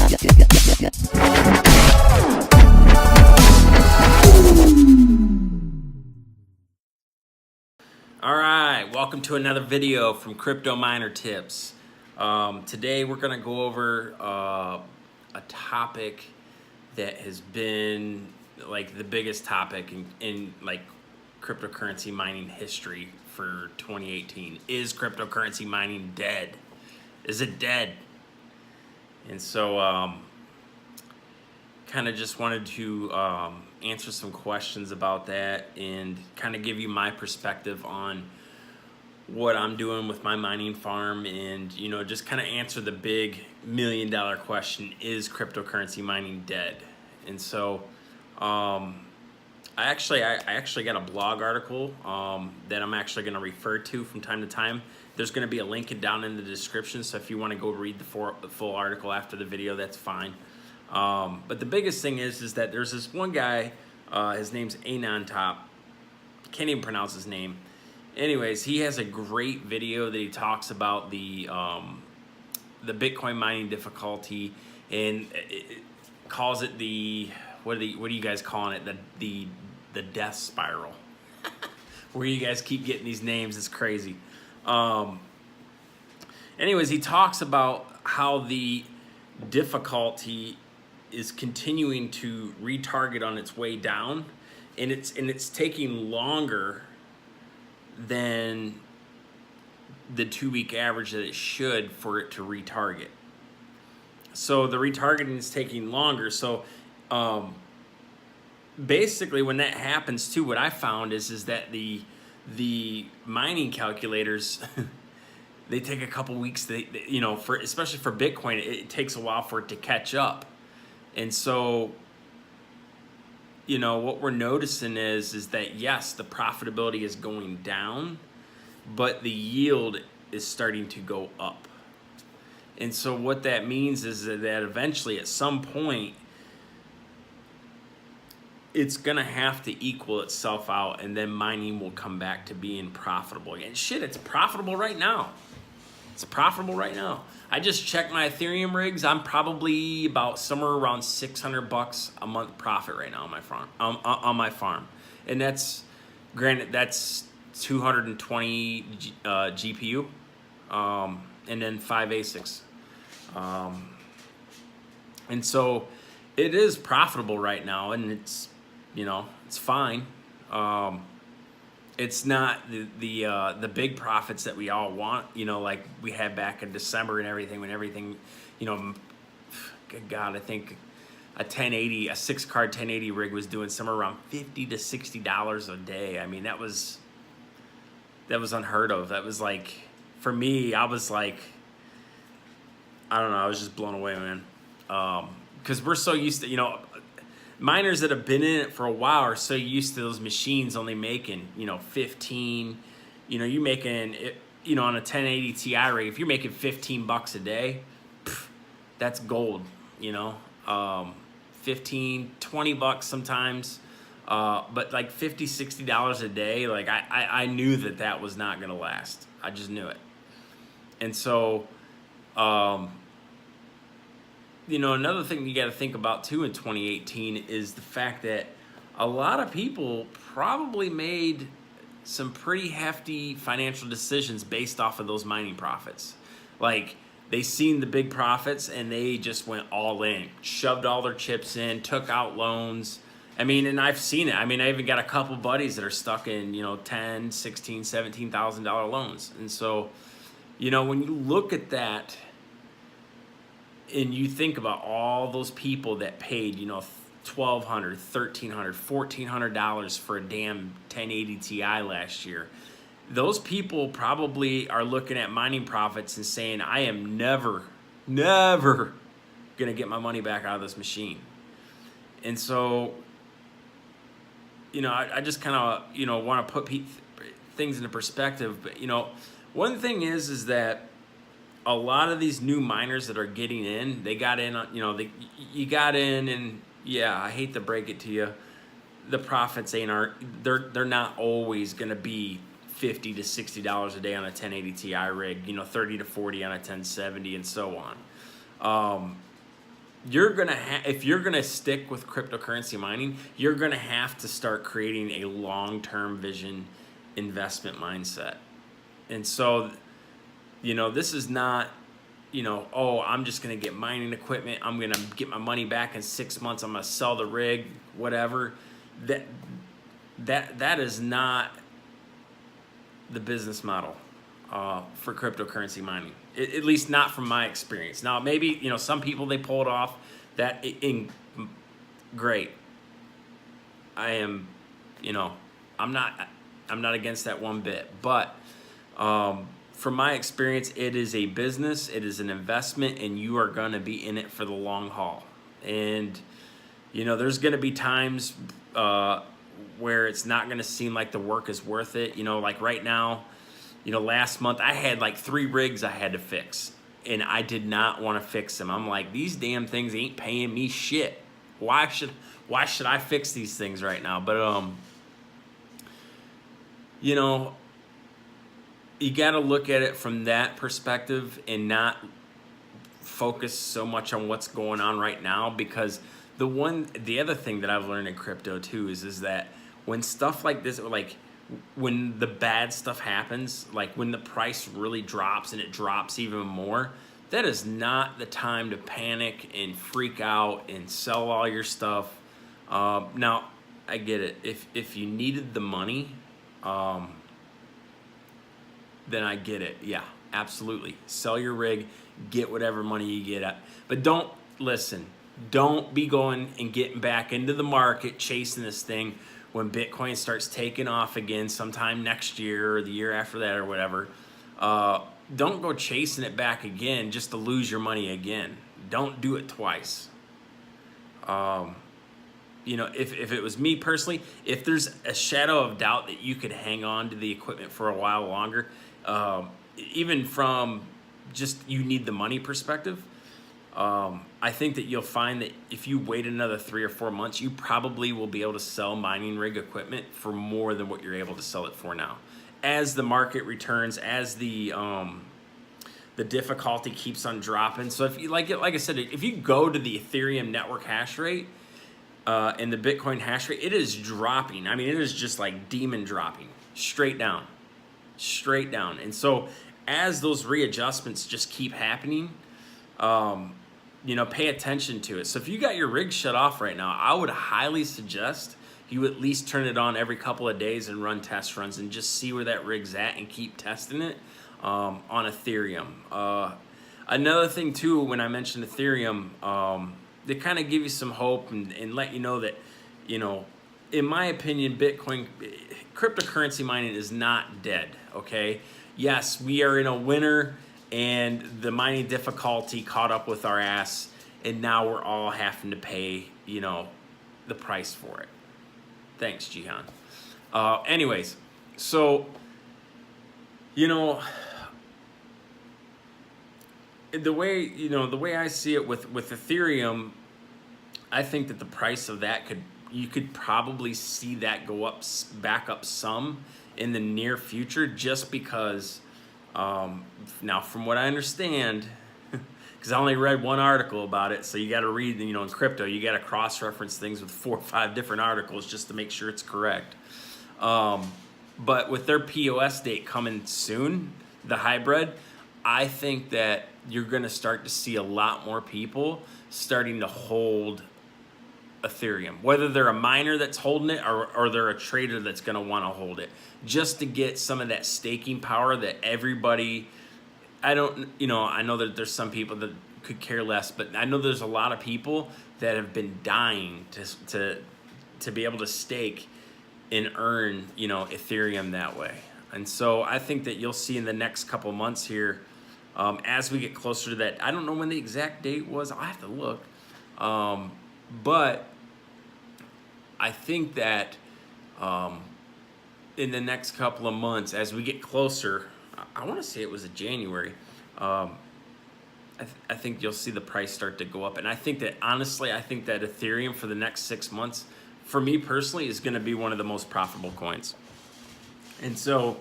All right, welcome to another video from Crypto Miner Tips. Today we're going to go over a topic that has been like the biggest topic in like cryptocurrency mining history for 2018. Is cryptocurrency mining dead? Is it dead? And so kind of just wanted to answer some questions about that and kind of give you my perspective on what I'm doing with my mining farm, and just kind of answer the big $1 million question: is cryptocurrency mining dead? And so I actually got a blog article that I'm actually going to refer to from time to time. There's going to be a link down in the description, so if you want to go read the full article after the video, that's fine. But the biggest thing is that there's this one guy, his name's Anantop. Can't even pronounce his name. Anyways, he has a great video that he talks about the Bitcoin mining difficulty, and it calls it the what are you guys calling it? The death spiral. Where you guys keep getting these names, it's crazy. Anyways, he talks about how the difficulty is continuing to retarget on its way down, and it's taking longer than the 2-week average that it should for it to retarget. So the retargeting is taking longer. So basically when that happens too, what I found is that the mining calculators they take a couple weeks, especially for Bitcoin, it takes a while for it to catch up. And so, what we're noticing is that yes, the profitability is going down, but the yield is starting to go up. And so what that means is that eventually at some point, it's gonna have to equal itself out, and then mining will come back to being profitable. And shit, it's profitable right now. It's profitable right now. I just checked my Ethereum rigs. I'm probably about somewhere around $600 a month profit right now on my farm. And that's granted, that's 220 GPU, and then 5 ASICs. And so it is profitable right now, and it's it's fine. It's not the big profits that we all want, like we had back in December and everything, when everything, good God, I think a 6-card 1080 rig was doing somewhere around $50 to $60 a day. I mean, that was unheard of. That was like, for me, I was like, I don't know, I was just blown away, man. Because we're so used to, miners that have been in it for a while are so used to those machines only making, 15, you're making, on a 1080 Ti rig, if you're making $15 a day, that's gold, 15, $20 sometimes, but like $50, $60 a day, like I knew that was not going to last. I just knew it. And so, another thing you got to think about too in 2018 is the fact that a lot of people probably made some pretty hefty financial decisions based off of those mining profits. Like, they seen the big profits and they just went all in, shoved all their chips in, took out loans. I mean, and I've seen it. I mean, I even got a couple buddies that are stuck in, $10,000, $16,000, $17,000 loans. And so, when you look at that, and you think about all those people that paid, $1,200, $1,300, $1,400 for a damn 1080 Ti last year. Those people probably are looking at mining profits and saying, I am never gonna get my money back out of this machine. And so, I just kind of, want to put things into perspective. But, one thing is that a lot of these new miners that are getting in, they got in, you got in, and yeah, I hate to break it to you, the profits they're not always going to be $50 to $60 a day on a 1080 Ti rig, 30 to 40 on a 1070, and so on. if you're gonna stick with cryptocurrency mining, you're gonna have to start creating a long-term vision investment mindset. And so, this is not, oh, I'm just gonna get mining equipment, I'm gonna get my money back in 6 months, I'm gonna sell the rig, whatever. That is not the business model for cryptocurrency mining. At least not from my experience. Now, maybe some people, they pull it off. Great. I am, I'm not against that one bit. But from my experience, it is a business, it is an investment, and you are going to be in it for the long haul. And there's going to be times where it's not going to seem like the work is worth it. Like right now, last month I had like 3 rigs I had to fix, and I did not want to fix them. I'm like, these damn things ain't paying me shit. Why should I fix these things right now? But you got to look at it from that perspective and not focus so much on what's going on right now, because the other thing that I've learned in crypto too is that when stuff like this, like when the bad stuff happens, like when the price really drops and it drops even more, that is not the time to panic and freak out and sell all your stuff. Now, I get it. If you needed the money, then I get it. Yeah, absolutely. Sell your rig, get whatever money you get at. But don't be going and getting back into the market chasing this thing when Bitcoin starts taking off again sometime next year or the year after that or whatever. Don't go chasing it back again just to lose your money again. Don't do it twice. If it was me personally, if there's a shadow of doubt that you could hang on to the equipment for a while longer, even from just you need the money perspective, I think that you'll find that if you wait another 3 or 4 months, you probably will be able to sell mining rig equipment for more than what you're able to sell it for now. As the market returns, as the difficulty keeps on dropping. So if you like I said, if you go to the Ethereum network hash rate and the Bitcoin hash rate, it is dropping. I mean, it is just like demon dropping straight down. And so as those readjustments just keep happening, pay attention to it. So if you got your rig shut off right now, I would highly suggest you at least turn it on every couple of days and run test runs and just see where that rig's at and keep testing it on Ethereum. Another thing too, when I mentioned Ethereum, they kind of give you some hope and let you know that, in my opinion, cryptocurrency mining is not dead, okay? Yes, we are in a winter and the mining difficulty caught up with our ass, and now we're all having to pay, the price for it. Thanks, Jihan. Anyways, so, the way I see it with Ethereum, I think that the price of that you could probably see that go back up some in the near future, just because now from what I understand, because I only read one article about it, so you got to read, in crypto, you got to cross-reference things with 4 or 5 different articles just to make sure it's correct. But with their POS date coming soon, the hybrid, I think that you're going to start to see a lot more people starting to hold Ethereum, whether they're a miner that's holding it or they're a trader that's going to want to hold it, just to get some of that staking power that everybody, I know that there's some people that could care less, but I know there's a lot of people that have been dying to be able to stake and earn, Ethereum that way. And so I think that you'll see in the next couple months here, as we get closer to that, I don't know when the exact date was, I'll have to look. But I think that in the next couple of months, as we get closer, I want to say it was in January, I think you'll see the price start to go up. And I think that, honestly, Ethereum for the next 6 months, for me personally, is going to be one of the most profitable coins. And so,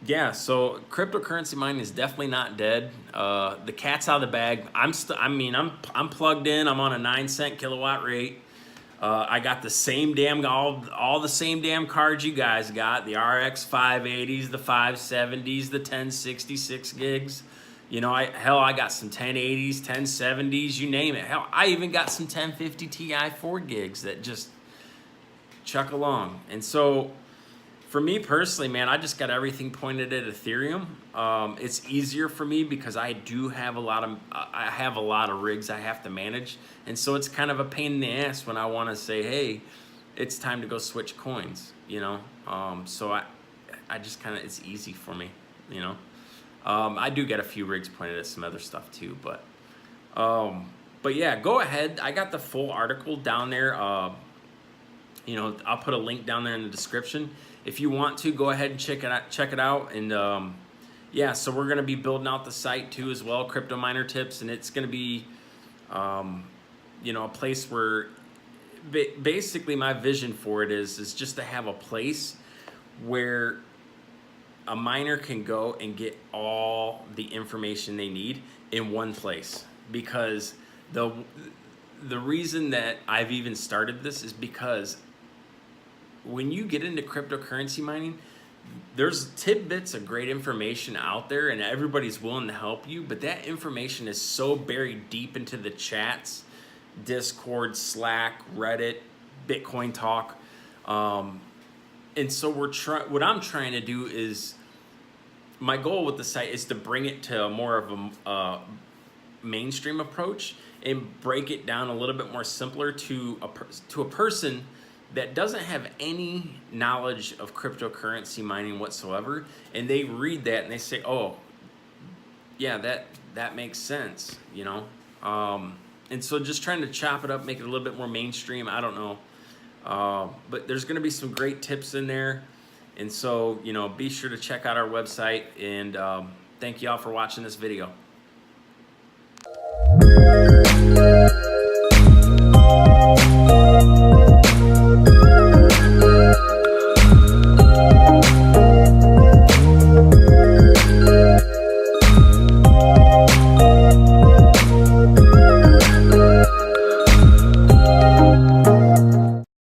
Yeah, so cryptocurrency mining is definitely not dead. The cat's out of the bag. I'm plugged in. I'm on a 9 cent kilowatt rate. I got the same damn all the same damn cards you guys got: the RX 580s, the 570s, the 1066 gigs. You know, I got some 1080s, 1070s, you name it. Hell, I even got some 1050 Ti 4 gigs that just chuck along. And so for me personally, man, I just got everything pointed at Ethereum. It's easier for me because I have a lot of rigs I have to manage, and so it's kind of a pain in the ass when I want to say, hey, it's time to go switch coins. You know, so I just kind of, it's easy for me. You know, I do get a few rigs pointed at some other stuff too, but yeah, go ahead. I got the full article down there. You know, I'll put a link down there in the description. If you want to, go ahead and check it out. And yeah, so we're gonna be building out the site too as well, Crypto Miner Tips, and it's gonna be, you know, a place where basically my vision for it is just to have a place where a miner can go and get all the information they need in one place. Because the reason that I've even started this is because when you get into cryptocurrency mining, there's tidbits of great information out there and everybody's willing to help you, but that information is so buried deep into the chats, Discord, Slack, Reddit, Bitcoin Talk. And so what I'm trying to do is, my goal with the site is to bring it to more of a mainstream approach and break it down a little bit more simpler to a person that doesn't have any knowledge of cryptocurrency mining whatsoever, and they read that and they say, oh yeah, that makes sense, you know. And so just trying to chop it up, make it a little bit more mainstream. I don't know, but there's going to be some great tips in there. And so, you know, be sure to check out our website, and thank you all for watching this video.